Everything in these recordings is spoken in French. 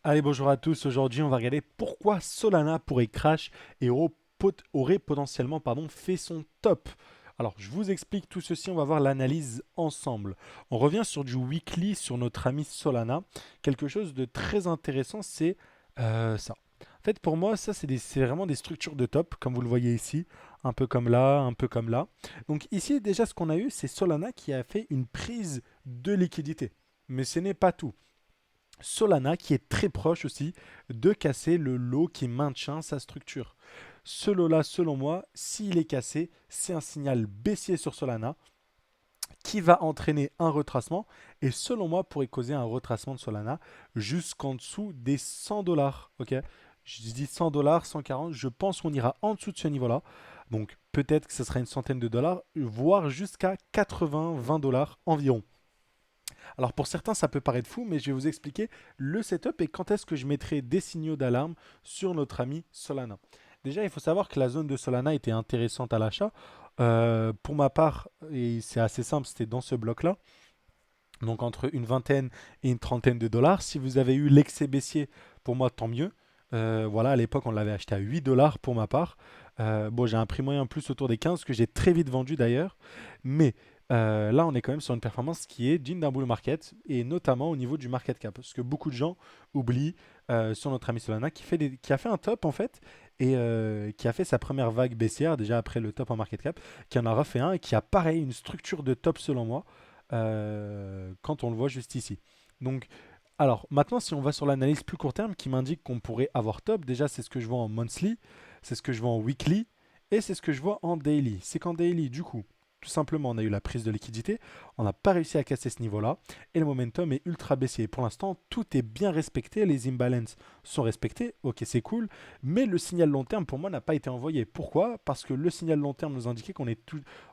Allez, bonjour à tous. Aujourd'hui, on va regarder pourquoi Solana pourrait crash et aurait potentiellement fait son top. Alors, je vous explique tout ceci, on va voir l'analyse ensemble. On revient sur du weekly sur notre ami Solana. Quelque chose de très intéressant, c'est ça. En fait, pour moi, ça, c'est vraiment des structures de top, comme vous le voyez ici. Un peu comme là, un peu comme là. Donc ici, déjà, ce qu'on a eu, c'est Solana qui a fait une prise de liquidité. Mais ce n'est pas tout. Solana qui est très proche aussi de casser le lot qui maintient sa structure. Ce lot-là, selon moi, s'il est cassé, c'est un signal baissier sur Solana qui va entraîner un retracement et selon moi pourrait causer un retracement de Solana jusqu'en dessous des 100 dollars. Ok, je dis 100 dollars, 140, je pense qu'on ira en dessous de ce niveau-là. Donc peut-être que ce sera une centaine de dollars, voire jusqu'à 80, 20 dollars environ. Alors pour certains, ça peut paraître fou, mais je vais vous expliquer le setup et quand est-ce que je mettrai des signaux d'alarme sur notre ami Solana. Déjà, il faut savoir que la zone de Solana était intéressante à l'achat. Pour ma part, et c'est assez simple, c'était dans ce bloc-là. Donc entre une vingtaine et une trentaine de dollars. Si vous avez eu l'excès baissier, pour moi, tant mieux. Voilà, à l'époque, on l'avait acheté à 8 dollars pour ma part. Bon, j'ai un prix moyen plus autour des 15 que j'ai très vite vendu d'ailleurs. Mais là, on est quand même sur une performance qui est digne d'un bull market et notamment au niveau du market cap. Parce que beaucoup de gens oublient sur notre ami Solana qui a fait un top en fait et qui a fait sa première vague baissière déjà après le top en market cap, qui en a refait un et qui a pareil une structure de top selon moi quand on le voit juste ici. Donc, alors maintenant, si on va sur l'analyse plus court terme qui m'indique qu'on pourrait avoir top, déjà c'est ce que je vois en monthly, c'est ce que je vois en weekly et c'est ce que je vois en daily. C'est qu'en daily, du coup, tout simplement, on a eu la prise de liquidité, on n'a pas réussi à casser ce niveau-là et le momentum est ultra baissier. Pour l'instant, tout est bien respecté, les imbalances sont respectés, ok, c'est cool, mais le signal long terme pour moi n'a pas été envoyé. Pourquoi? Parce que le signal long terme nous indiquait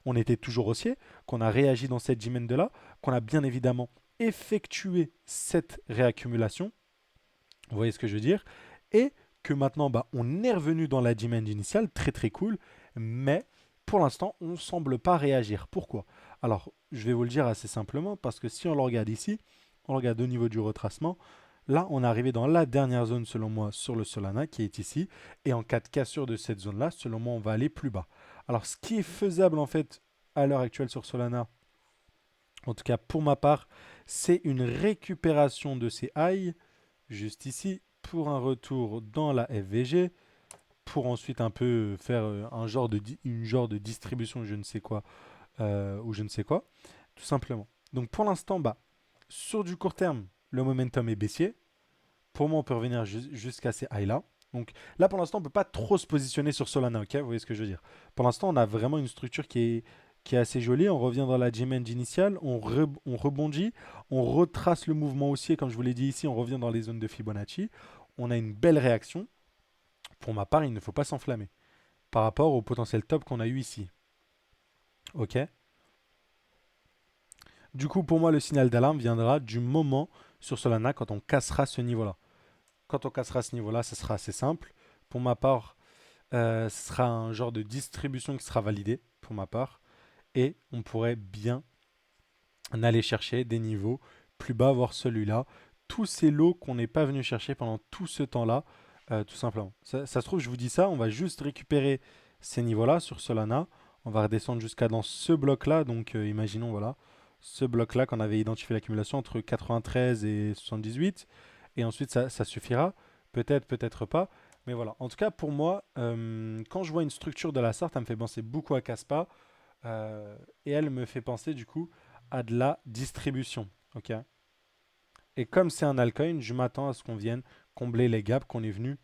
on était toujours haussier, qu'on a réagi dans cette demand-là, qu'on a bien évidemment effectué cette réaccumulation. Vous voyez ce que je veux dire? Et que maintenant, on est revenu dans la demand initiale, très très cool, mais pour l'instant, on ne semble pas réagir. Pourquoi? Alors, je vais vous le dire assez simplement, parce que si on le regarde ici, on le regarde au niveau du retracement, là, on est arrivé dans la dernière zone, selon moi, sur le Solana, qui est ici, et en cas de cassure de cette zone-là, selon moi, on va aller plus bas. Alors, ce qui est faisable, en fait, à l'heure actuelle sur Solana, en tout cas pour ma part, c'est une récupération de ces highs, juste ici, pour un retour dans la FVG, pour ensuite un peu faire une genre de distribution, je ne sais quoi, ou je ne sais quoi, tout simplement. Donc pour l'instant, sur du court terme, le momentum est baissier. Pour moi, on peut revenir jusqu'à ces highs-là. Donc là, pour l'instant, on ne peut pas trop se positionner sur Solana, ok? Vous voyez ce que je veux dire? Pour l'instant, on a vraiment une structure qui est assez jolie. On revient dans la demand initiale, on rebondit, on retrace le mouvement haussier, comme je vous l'ai dit ici, on revient dans les zones de Fibonacci. On a une belle réaction. Pour ma part, il ne faut pas s'enflammer par rapport au potentiel top qu'on a eu ici. Ok? Du coup, pour moi, le signal d'alarme viendra du moment sur Solana quand on cassera ce niveau-là. Quand on cassera ce niveau-là, ça sera assez simple. Pour ma part, ce sera un genre de distribution qui sera validé, pour ma part. Et on pourrait bien aller chercher des niveaux plus bas, voire celui-là. Tous ces lots qu'on n'est pas venu chercher pendant tout ce temps-là, tout simplement. Ça se trouve, je vous dis ça, on va juste récupérer ces niveaux-là sur Solana. On va redescendre jusqu'à dans ce bloc-là. Donc, imaginons, voilà, ce bloc-là qu'on avait identifié l'accumulation entre 93 et 78. Et ensuite, ça suffira. Peut-être, peut-être pas. Mais voilà. En tout cas, pour moi, quand je vois une structure de la sorte, ça me fait penser beaucoup à Caspa. Et elle me fait penser, du coup, à de la distribution. Ok. Et comme c'est un altcoin, je m'attends à ce qu'on vienne combler les gaps qu'on est venu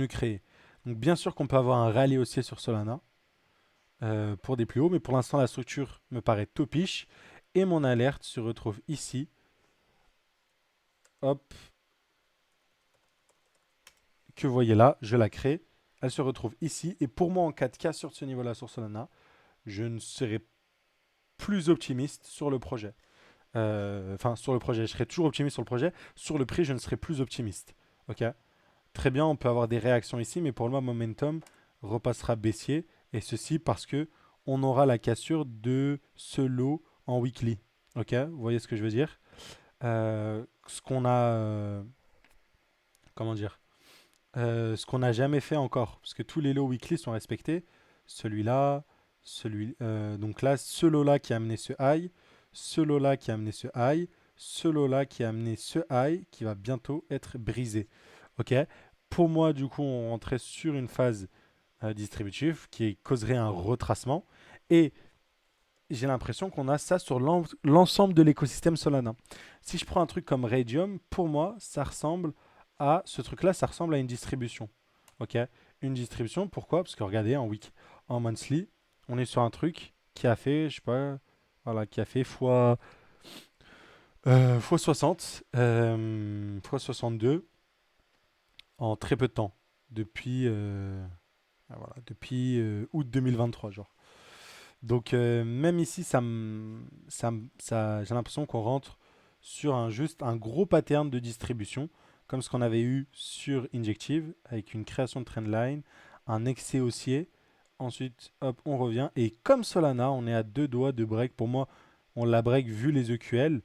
créer. Donc bien sûr qu'on peut avoir un rallye haussier sur Solana pour des plus hauts, mais pour l'instant la structure me paraît topiche et mon alerte se retrouve ici. Hop, que vous voyez là, je la crée. Elle se retrouve ici et pour moi en 4K sur ce niveau-là sur Solana, je ne serai plus optimiste sur le projet. Enfin, sur le projet, je serai toujours optimiste sur le projet. Sur le prix, je ne serai plus optimiste. Ok. Très bien, on peut avoir des réactions ici, mais pour le moment, momentum repassera baissier. Et ceci parce que on aura la cassure de ce lot en weekly. Ok, vous voyez ce que je veux dire? Ce qu'on a. comment dire, ce qu'on n'a jamais fait encore. Parce que tous les lots weekly sont respectés. Celui-là, donc là, ce lot-là qui a amené ce high, ce lot-là qui a amené ce high, ce lot-là qui a amené ce high qui va bientôt être brisé. Ok? Pour moi, du coup, on rentrait sur une phase distributive qui causerait un retracement. Et j'ai l'impression qu'on a ça sur l'ensemble de l'écosystème Solana. Si je prends un truc comme Radium, pour moi, ça ressemble à ce truc-là, ça ressemble à une distribution. Ok? Une distribution, pourquoi? Parce que regardez, en week, en monthly, on est sur un truc qui a fait, je sais pas, voilà, qui a fait fois 60, fois 62 en très peu de temps. Depuis, voilà, depuis août 2023, genre. Donc même ici, j'ai l'impression qu'on rentre sur juste un gros pattern de distribution, comme ce qu'on avait eu sur Injective, avec une création de trendline, un excès haussier. Ensuite, hop, on revient. Et comme Solana, on est à deux doigts de break. Pour moi, on la break vu les EQL.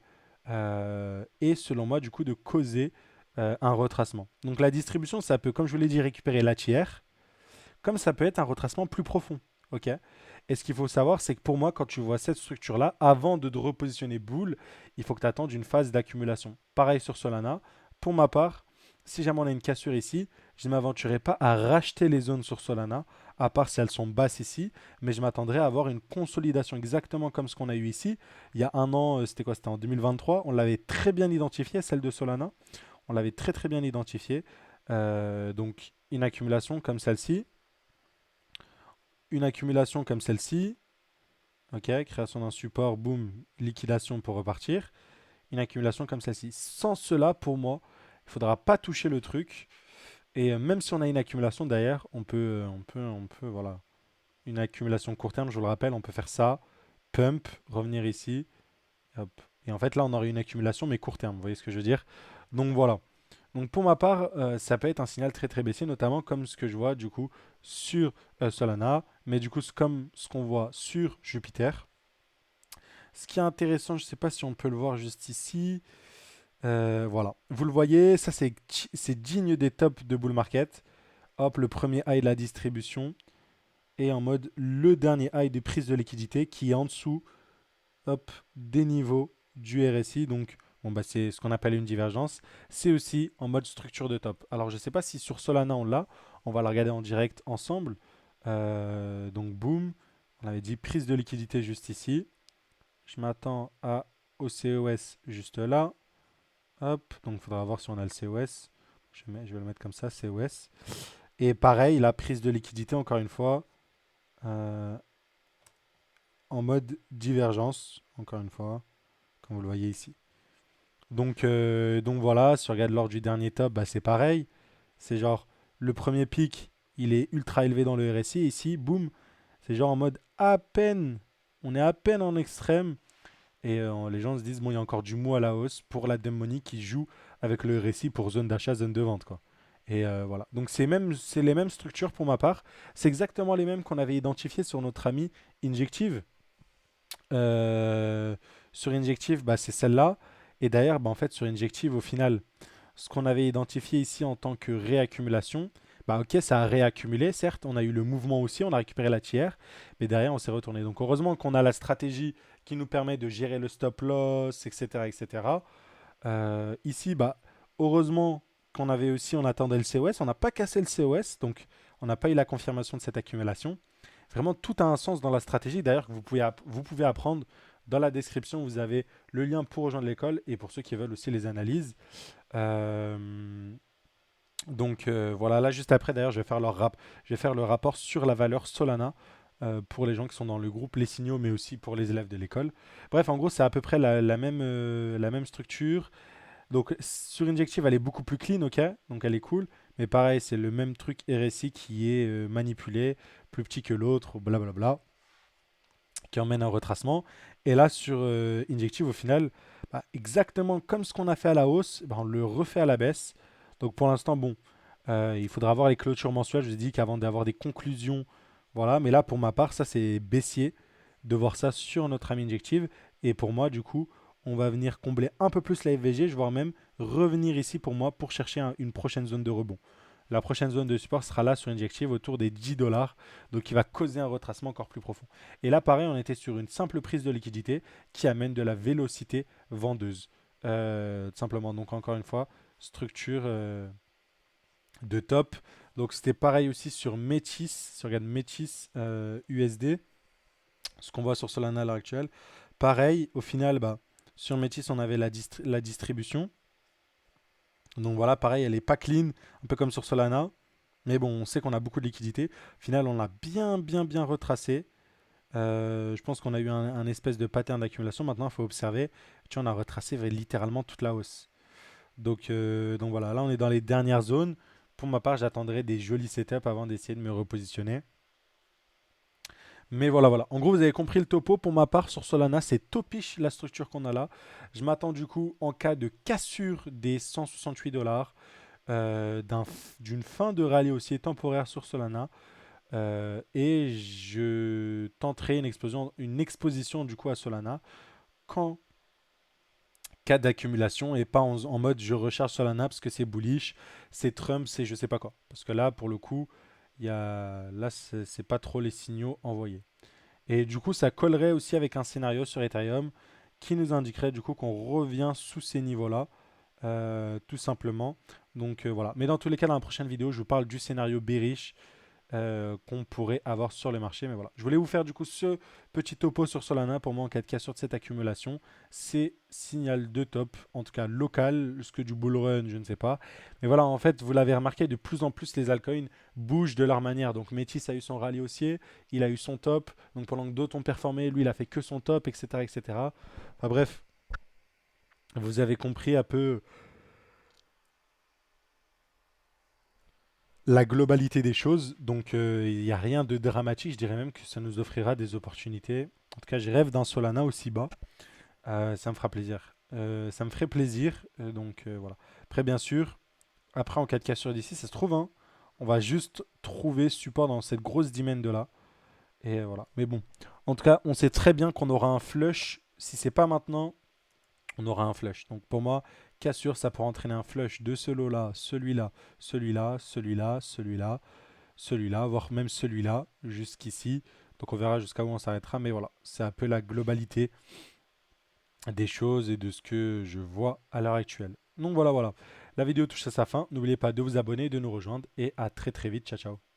Et selon moi, du coup, de causer un retracement. Donc la distribution, ça peut, comme je vous l'ai dit, récupérer la tiers, comme ça peut être un retracement plus profond. Ok. Et ce qu'il faut savoir, c'est que pour moi, quand tu vois cette structure-là, avant de repositionner boule, il faut que tu attendes une phase d'accumulation. Pareil sur Solana. Pour ma part, si jamais on a une cassure ici, je ne m'aventurerai pas à racheter les zones sur Solana, à part si elles sont basses ici, mais je m'attendrai à avoir une consolidation exactement comme ce qu'on a eu ici. Il y a un an, c'était quoi? C'était en 2023. On l'avait très bien identifié, celle de Solana. On l'avait très très bien identifié. Donc une accumulation comme celle-ci, une accumulation comme celle-ci, ok, création d'un support, boum, liquidation pour repartir, une accumulation comme celle-ci. Sans cela, pour moi, il ne faudra pas toucher le truc. Et même si on a une accumulation derrière, voilà, une accumulation court terme, je vous le rappelle, on peut faire ça, pump, revenir ici, hop. Et en fait, là, on aurait une accumulation, mais court terme, vous voyez ce que je veux dire? Donc voilà. Donc pour ma part, ça peut être un signal très très baissier, notamment comme ce que je vois du coup sur Solana, mais du coup c'est comme ce qu'on voit sur Jupiter. Ce qui est intéressant, je ne sais pas si on peut le voir juste ici. Voilà, vous le voyez, ça c'est digne des tops de bull market. Hop, le premier high de la distribution et en mode le dernier high de prise de liquidité qui est en dessous, hop, des niveaux du RSI. Donc, bon, bah, c'est ce qu'on appelle une divergence. C'est aussi en mode structure de top. Alors, je ne sais pas si sur Solana on l'a. On va la regarder en direct ensemble. Donc, boom. On avait dit prise de liquidité juste ici. Je m'attends au COS juste là. Hop. Donc, il faudra voir si on a le COS. Je vais le mettre comme ça, COS. Et pareil, la prise de liquidité, encore une fois, euh, en mode divergence, encore une fois, comme vous le voyez ici. Donc voilà, si on regarde lors du dernier top, bah, c'est pareil. C'est genre le premier pic, il est ultra élevé dans le RSI. Ici, boum, c'est genre en mode à peine, on est à peine en extrême. Et les gens se disent, bon, il y a encore du mou à la hausse pour la dumb money qui joue avec le RSI pour zone d'achat, zone de vente, quoi. Et voilà. Donc c'est les mêmes structures pour ma part. C'est exactement les mêmes qu'on avait identifiées sur notre ami Injective. Euh, sur Injective, bah, c'est celle-là. Et d'ailleurs, bah, en fait, sur Injective, au final, ce qu'on avait identifié ici en tant que réaccumulation, bah, ok, ça a réaccumulé, certes, on a eu le mouvement aussi, on a récupéré la tiers, mais derrière, on s'est retourné. Donc, heureusement qu'on a la stratégie qui nous permet de gérer le stop loss, etc. etc. Ici, bah, heureusement qu'on avait aussi, on attendait le COS, on n'a pas cassé le COS, donc on n'a pas eu la confirmation de cette accumulation. Vraiment, tout a un sens dans la stratégie. D'ailleurs, que vous pouvez apprendre. Dans la description, vous avez le lien pour rejoindre l'école et pour ceux qui veulent aussi les analyses. Euh, donc voilà, là juste après, d'ailleurs, je vais faire le rapport sur la valeur Solana pour les gens qui sont dans le groupe Les Signaux, mais aussi pour les élèves de l'école. Bref, en gros, c'est à peu près la même structure. Donc sur Injective, elle est beaucoup plus clean, ok? Donc elle est cool. Mais pareil, c'est le même truc RSI qui est manipulé, plus petit que l'autre, blablabla, qui emmène un retracement. Et là, sur Injective, au final, bah, exactement comme ce qu'on a fait à la hausse, bah, on le refait à la baisse. Donc pour l'instant, bon, il faudra voir les clôtures mensuelles. Je vous ai dit qu'avant d'avoir des conclusions, voilà. Mais là, pour ma part, ça c'est baissier de voir ça sur notre ami Injective. Et pour moi, du coup, on va venir combler un peu plus la FVG, je vais voire même revenir ici pour moi pour chercher une prochaine zone de rebond. La prochaine zone de support sera là sur Injective autour des 10 $, donc qui va causer un retracement encore plus profond. Et là, pareil, on était sur une simple prise de liquidité qui amène de la vélocité vendeuse. Tout simplement, donc encore une fois, structure de top. Donc c'était pareil aussi sur Métis, si on regarde Métis USD, ce qu'on voit sur Solana à l'heure actuelle. Pareil, au final, bah, sur Métis, on avait la distribution. Donc voilà, pareil, elle n'est pas clean, un peu comme sur Solana. Mais bon, on sait qu'on a beaucoup de liquidité. Au final, on l'a bien retracé. Je pense qu'on a eu un espèce de pattern d'accumulation. Maintenant, il faut observer. Tu vois, on a retracé littéralement toute la hausse. Donc voilà, là, on est dans les dernières zones. Pour ma part, j'attendrai des jolis setups avant d'essayer de me repositionner. Mais voilà. En gros, vous avez compris le topo. Pour ma part, sur Solana, c'est topish la structure qu'on a là. Je m'attends du coup, en cas de cassure des 168 $, d'une fin de rallye aussi temporaire sur Solana. Et je tenterai une exposition du coup à Solana qu'en cas d'accumulation et pas en mode je recharge Solana parce que c'est bullish, c'est Trump, c'est je sais pas quoi. Parce que là, pour le coup, là, c'est pas trop les signaux envoyés. Et du coup, ça collerait aussi avec un scénario sur Ethereum qui nous indiquerait du coup qu'on revient sous ces niveaux-là, tout simplement. Donc voilà. Mais dans tous les cas, dans la prochaine vidéo, je vous parle du scénario bearish qu'on pourrait avoir sur le marché. Mais voilà, je voulais vous faire du coup ce petit topo sur Solana. Pour moi, en cas de cassure de cette accumulation, c'est signal de top, en tout cas local, ce que du bull run, je ne sais pas. Mais voilà, en fait, vous l'avez remarqué, de plus en plus, les altcoins bougent de leur manière. Donc Métis a eu son rallye haussier, il a eu son top. Donc pendant que d'autres ont performé, lui, il a fait que son top, etc. etc. Enfin bref, vous avez compris un peu la globalité des choses. Donc, il n'y a rien de dramatique. Je dirais même que ça nous offrira des opportunités. En tout cas, je rêve d'un Solana aussi bas. Ça me fera plaisir. Ça me ferait plaisir. Voilà. Après, bien sûr, après, en cas de cassure d'ici, ça se trouve, hein, on va juste trouver support dans cette grosse demand de là. Et voilà. Mais bon, en tout cas, on sait très bien qu'on aura un flush. Si c'est pas maintenant, on aura un flush. Donc pour moi, cassure, ça pourrait entraîner un flush de ce lot-là, celui-là, celui-là, celui-là, celui-là, celui-là, voire même celui-là, jusqu'ici. Donc on verra jusqu'à où on s'arrêtera. Mais voilà, c'est un peu la globalité des choses et de ce que je vois à l'heure actuelle. Donc voilà. La vidéo touche à sa fin. N'oubliez pas de vous abonner, de nous rejoindre et à très vite. Ciao, ciao.